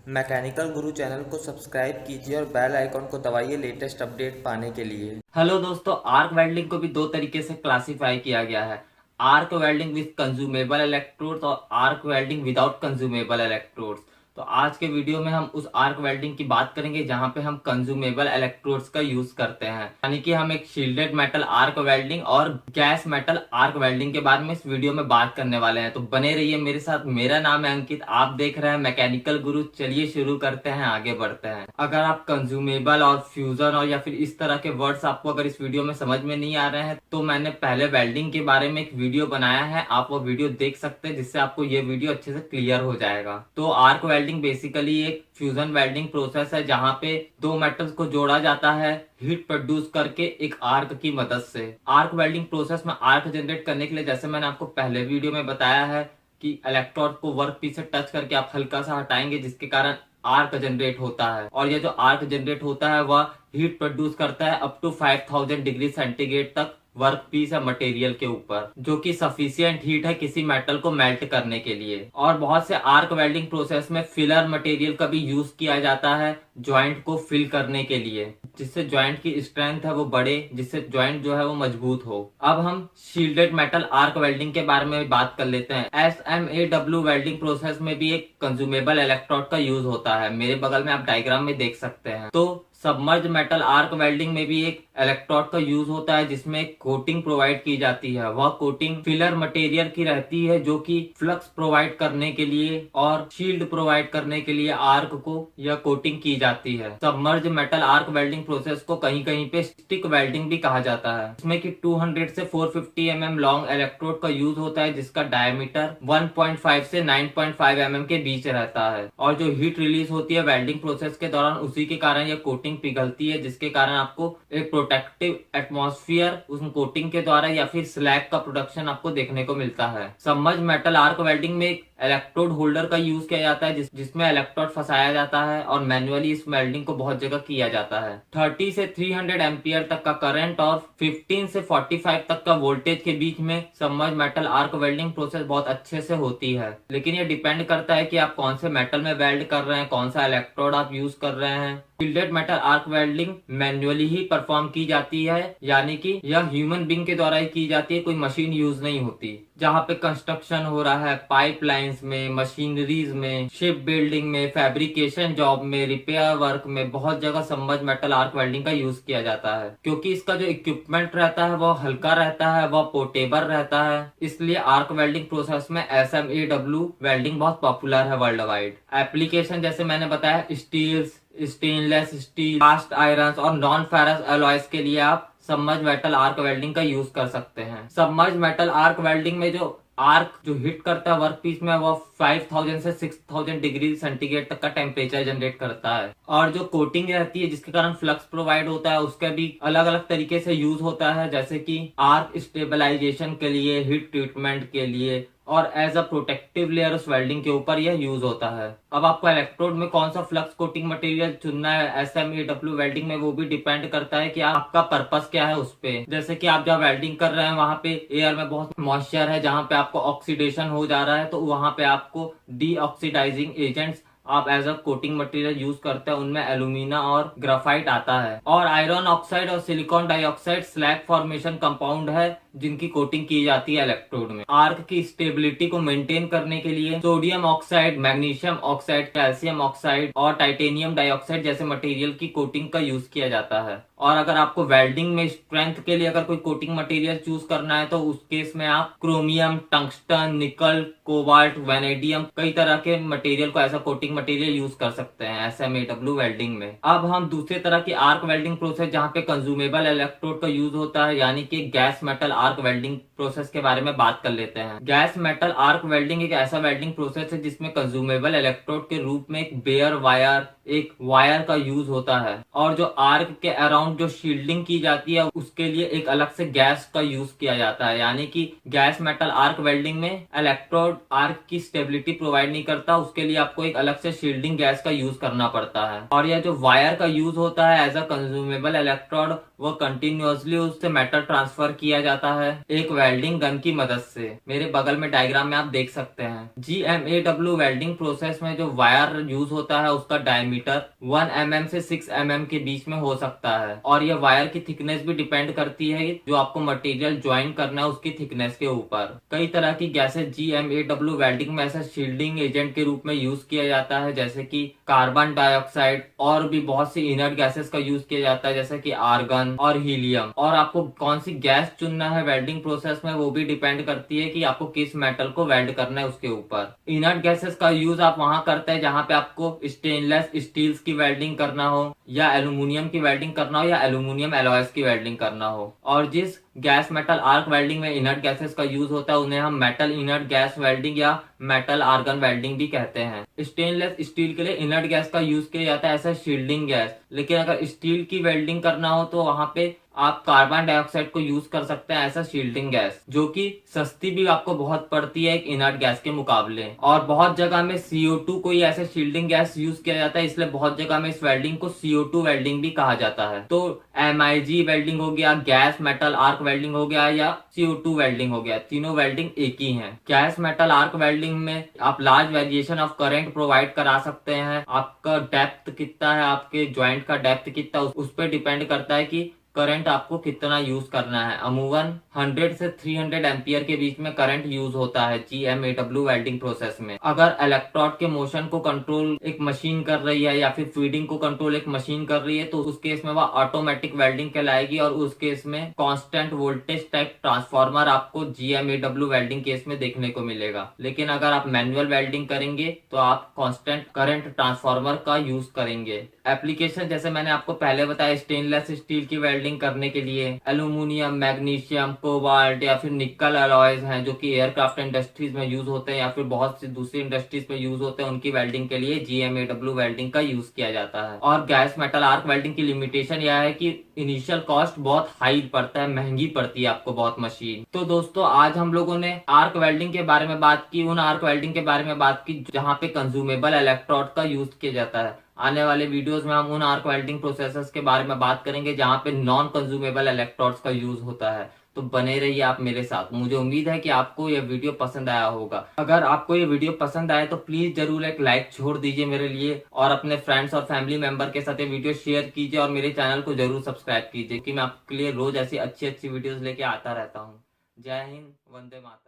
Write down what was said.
Mechanical गुरु channel को subscribe कीजिए और बेल आइकॉन को दबाइए लेटेस्ट अपडेट पाने के लिए। हेलो दोस्तों, आर्क वेल्डिंग को भी दो तरीके से क्लासिफाई किया गया है। Arc welding with consumable electrodes और arc welding without consumable electrodes. तो आज के वीडियो में हम उस आर्क वेल्डिंग की बात करेंगे जहां पे हम कंज्यूमेबल इलेक्ट्रोड्स का यूज करते हैं, यानी कि हम एक शील्डेड मेटल आर्क वेल्डिंग और गैस मेटल आर्क वेल्डिंग के बारे में इस वीडियो में बात करने वाले हैं। तो बने रहिए मेरे साथ। मेरा नाम है अंकित, आप देख रहे हैं मैकेनिकल गुरु। चलिए शुरू करते हैं, आगे बढ़ते हैं। अगर आप कंज्यूमेबल और फ्यूजन और या फिर इस तरह के वर्ड्स आपको अगर इस वीडियो में समझ में नहीं आ रहे हैं तो मैंने पहले वेल्डिंग के बारे में एक वीडियो बनाया है, आप वो वीडियो देख सकते हैं, जिससे आपको ये वीडियो अच्छे से क्लियर हो जाएगा। तो आर्क वेल्डिंग बेसिकली एक फ्यूजन वेल्डिंग प्रोसेस है जहां पे दो मेटल्स को जोड़ा जाता है हीट प्रोड्यूस करके एक आर्क की मदद से। आर्क वेल्डिंग प्रोसेस में आर्क जनरेट करने के लिए, जैसे मैंने आपको पहले वीडियो में बताया है कि इलेक्ट्रोड को वर्क पीस से टच करके आप हल्का सा हटाएंगे, जिसके कारण आर्क जनरेट होता है। और ये जो आर्क जनरेट होता है वह हीट प्रोड्यूस करता है अप टू 5000 डिग्री सेंटीग्रेड तक वर्क पीस या मटेरियल के ऊपर, जो कि सफिशियंट हीट है किसी मेटल को मेल्ट करने के लिए। और बहुत से आर्क वेल्डिंग प्रोसेस में फिलर मटेरियल का भी यूज किया जाता है ज्वाइंट को फिल करने के लिए, जिससे ज्वाइंट की स्ट्रेंथ है वो बढ़े, जिससे ज्वाइंट जो है वो मजबूत हो। अब हम शील्डेड मेटल आर्क वेल्डिंग के बारे में बात कर लेते हैं। SMAW वेल्डिंग प्रोसेस में भी एक कंज्यूमेबल इलेक्ट्रोड का यूज होता है। मेरे बगल में आप डायग्राम में देख सकते हैं। तो सबमर्ज मेटल आर्क वेल्डिंग में भी एक इलेक्ट्रोड का यूज होता है जिसमें एक कोटिंग प्रोवाइड की जाती है। वह कोटिंग फिलर मटेरियल की रहती है, जो कि फ्लक्स प्रोवाइड करने के लिए और शील्ड प्रोवाइड करने के लिए आर्क को यह कोटिंग की जाती है। Submerge metal arc welding process को कहीं कहीं पे स्टिक वेल्डिंग भी कहा जाता है, इसमें कि 200 से 450 mm लॉन्ग इलेक्ट्रोड का यूज होता है, जिसका डायमीटर 1.5 से 9.5 mm के बीच रहता है। और जो हीट रिलीज होती है वेल्डिंग प्रोसेस के दौरान, उसी के कारण यह कोटिंग पिघलती है, जिसके कारण आपको एक प्रोटेक्टिव एटमॉस्फेयर उस कोटिंग के द्वारा या फिर स्लैग का प्रोडक्शन आपको देखने को मिलता है। सबमर्ज मेटल आर्क वेल्डिंग में एक इलेक्ट्रोड होल्डर का यूज किया जाता है, जिसमें इलेक्ट्रोड फंसाया जाता है और मैन्युअली इस वेल्डिंग को बहुत जगह किया जाता है। 30 से 300 एम्पियर तक का करंट और 15 से 45 तक का वोल्टेज के बीच में submerge metal arc welding process बहुत अच्छे से होती है। लेकिन ये डिपेंड करता है कि आप कौन से मेटल में वेल्ड कर रहे हैं, कौन सा इलेक्ट्रोड आप यूज कर रहे हैं। Shielded metal arc welding manually ही परफॉर्म की जाती है, यानी कि यह ह्यूमन बीइंग के द्वारा ही की जाती है, कोई मशीन यूज नहीं होती। जहाँ पे कंस्ट्रक्शन हो रहा है, पाइपलाइंस में, मशीनरीज में, शिप बिल्डिंग में, फैब्रिकेशन जॉब में, रिपेयर वर्क में, बहुत जगह सबमर्ज मेटल आर्क वेल्डिंग का यूज किया जाता है, क्योंकि इसका जो इक्विपमेंट रहता है वह हल्का रहता है, वह पोर्टेबल रहता है। इसलिए आर्क वेल्डिंग प्रोसेस में SMAW वेल्डिंग बहुत पॉपुलर है वर्ल्ड वाइड। एप्लीकेशन जैसे मैंने बताया, steels, stainless steel, cast iron और नॉन फेरस अलॉयज के लिए आप सबमर्ज मेटल आर्क वेल्डिंग का यूज कर सकते हैं। सबमर्ज मेटल आर्क वेल्डिंग में जो आर्क जो हिट करता है वर्क पीस में, वो 5000 से 6000 डिग्री सेंटीग्रेड तक का टेम्परेचर जनरेट करता है। और जो कोटिंग रहती है जिसके कारण फ्लक्स प्रोवाइड होता है, उसका भी अलग अलग तरीके से यूज होता है, जैसे कि आर्क स्टेबलाइजेशन के लिए, हीट ट्रीटमेंट के लिए और एज अ प्रोटेक्टिव लेयर उस वेल्डिंग के ऊपर यह यूज होता है। अब आपको इलेक्ट्रोड में कौन सा फ्लक्स कोटिंग मटेरियल चुनना है SMAW वेल्डिंग में, वो भी डिपेंड करता है कि आपका पर्पस क्या है उस पे। जैसे कि आप जहाँ वेल्डिंग कर रहे हैं वहां पे एयर में बहुत मॉइस्चर है, जहाँ पे आपको ऑक्सीडेशन हो जा रहा है, तो वहां पे आपको डीऑक्सीडाइजिंग एजेंट्स आप as a coating material use करते हैं। उनमें एल्यूमिना और ग्राफाइट आता है। और आयरन ऑक्साइड और silicon dioxide slag formation compound है, जिनकी कोटिंग की जाती है इलेक्ट्रोड में। आर्क की स्टेबिलिटी को मेंटेन करने के लिए sodium oxide, magnesium oxide, calcium oxide और टाइटेनियम डाइऑक्साइड जैसे मटेरियल की कोटिंग का यूज किया जाता है। और अगर आपको वेल्डिंग में स्ट्रेंथ के लिए अगर कोई कोटिंग मटेरियल चूज करना है, तो उस केस में आप क्रोमियम, टंगस्टन, निकल, कोबाल्ट, वेनेडियम, कई तरह के मटेरियल को ऐसा कोटिंग मटेरियल यूज कर सकते हैं SMAW वेल्डिंग में। अब हम दूसरे तरह की आर्क वेल्डिंग प्रोसेस जहाँ पे कंज्यूमेबल इलेक्ट्रोड का यूज होता है, यानी कि gas metal arc welding process के बारे में बात कर लेते हैं। गैस मेटल आर्क वेल्डिंग एक ऐसा वेल्डिंग प्रोसेस है जिसमें कंज्यूमेबल इलेक्ट्रोड के रूप में एक बेयर वायर, एक वायर का यूज होता है। और जो आर्क के अराउंड अराउंड जो शील्डिंग की जाती है उसके लिए एक अलग से गैस का यूज किया जाता है, यानी कि गैस मेटल आर्क वेल्डिंग में इलेक्ट्रोड आर्क की स्टेबिलिटी प्रोवाइड नहीं करता, उसके लिए आपको एक अलग से शील्डिंग गैस का यूज करना पड़ता है। और यह जो वायर का यूज होता है एज अ कंज्यूमेबल इलेक्ट्रोड, वो कंटिन्यूअसली उससे मेटल ट्रांसफर किया जाता है एक वेल्डिंग गन की मदद से। मेरे बगल में डायग्राम में आप देख सकते हैं। GMAW वेल्डिंग प्रोसेस में जो वायर यूज होता है उसका डायमीटर 1 mm से 6 mm के बीच में हो सकता है, और यह वायर की थिकनेस भी डिपेंड करती है जो आपको मटेरियल ज्वाइन करना है उसकी थिकनेस के ऊपर। कई तरह की गैसेस GMAW वेल्डिंग में ऐसा शील्डिंग एजेंट के रूप में यूज किया जाता है, जैसे कि कार्बन डाइऑक्साइड, और भी बहुत सी इनर्ट गैसेस का यूज किया जाता है जैसे कि आर्गन और हीलियम। और आपको कौन सी गैस चुनना है वेल्डिंग प्रोसेस में वो भी डिपेंड करती है कि आपको किस मेटल को वेल्ड करना है उसके ऊपर। इनर्ट गैसेस का यूज आप वहां करते हैं जहां पे आपको स्टेनलेस स्टील्स की वेल्डिंग करना हो, या एल्यूमिनियम की वेल्डिंग करना हो, या एल्यूमिनियम एलॉयज की वेल्डिंग करना हो। और जिस गैस मेटल आर्क वेल्डिंग में इनर्ट गैसेस का यूज होता है उन्हें हम मेटल इनर्ट गैस वेल्डिंग या मेटल आर्गन वेल्डिंग भी कहते हैं। स्टेनलेस स्टील के लिए इनर्ट गैस का यूज किया जाता है ऐसा शील्डिंग गैस, लेकिन अगर स्टील की वेल्डिंग करना हो तो वहां पे आप कार्बन डाइऑक्साइड को यूज कर सकते हैं ऐसा शील्डिंग गैस, जो कि सस्ती भी आपको बहुत पड़ती है एक इनर्ट गैस के मुकाबले। और बहुत जगह में CO2 को ही ऐसे शील्डिंग गैस यूज किया जाता है, इसलिए बहुत जगह में इस वेल्डिंग को CO2 वेल्डिंग भी कहा जाता है। तो MIG वेल्डिंग हो गया, गैस मेटल आर्क वेल्डिंग हो गया, या CO2 वेल्डिंग हो गया, तीनों वेल्डिंग एक ही है। गैस मेटल आर्क वेल्डिंग में आप large variation of current provide करा सकते हैं। आपका डेप्थ कितना है, आपके ज्वाइंट का डेप्थ कितना, उस पर डिपेंड करता है कि करंट आपको कितना यूज करना है। अमूमन 100 से 300 एम्पियर के बीच में करंट यूज होता है GMAW वेल्डिंग प्रोसेस में। अगर इलेक्ट्रोड के मोशन को कंट्रोल एक मशीन कर रही है या फिर फीडिंग को कंट्रोल एक मशीन कर रही है तो उस केस में वह ऑटोमेटिक वेल्डिंग कहलाएगी, और उस केस में कांस्टेंट वोल्टेज टाइप ट्रांसफार्मर आपको GMAW वेल्डिंग केस में देखने को मिलेगा। लेकिन अगर आप मैनुअल वेल्डिंग करेंगे तो आप कांस्टेंट करंट ट्रांसफार्मर का यूज करेंगे। एप्लीकेशन जैसे मैंने आपको पहले बताया, स्टेनलेस स्टील की वेल्डिंग करने के लिए एल्यूमिनियम, मैग्नीशियम, कोबाल्ट या फिर निकल अलॉयज हैं जो कि एयरक्राफ्ट इंडस्ट्रीज में यूज होते हैं या फिर बहुत सी दूसरी इंडस्ट्रीज में यूज होते हैं, उनकी वेल्डिंग के लिए GMAW वेल्डिंग का यूज किया जाता है। और गैस मेटल आर्क वेल्डिंग की लिमिटेशन यह है कि इनिशियल कॉस्ट बहुत हाई पड़ता है, महंगी पड़ती है आपको बहुत मशीन। तो दोस्तों आज हम लोगों ने आर्क वेल्डिंग के बारे में बात की, उन आर्क वेल्डिंग के बारे में बात की जहाँ पे कंज्यूमेबल इलेक्ट्रोड का यूज किया जाता है। आने वाले वीडियोस में हम उन आर्क वेल्डिंग प्रोसेसेस के बारे में बात करेंगे जहां पे नॉन कंज्यूमेबल इलेक्ट्रोड्स का यूज होता है। तो बने रहिए आप मेरे साथ। मुझे उम्मीद है कि आपको यह वीडियो पसंद आया होगा। अगर आपको ये वीडियो पसंद आए तो प्लीज जरूर एक लाइक छोड़ दीजिए मेरे लिए, और अपने फ्रेंड्स और फैमिली मेंबर के साथ ये वीडियो शेयर कीजिए, और मेरे चैनल को जरूर सब्सक्राइब कीजिए कि मैं आपके लिए रोज ऐसी अच्छी अच्छी वीडियोस लेके आता रहता हूँ। जय हिंद, वंदे मातरम।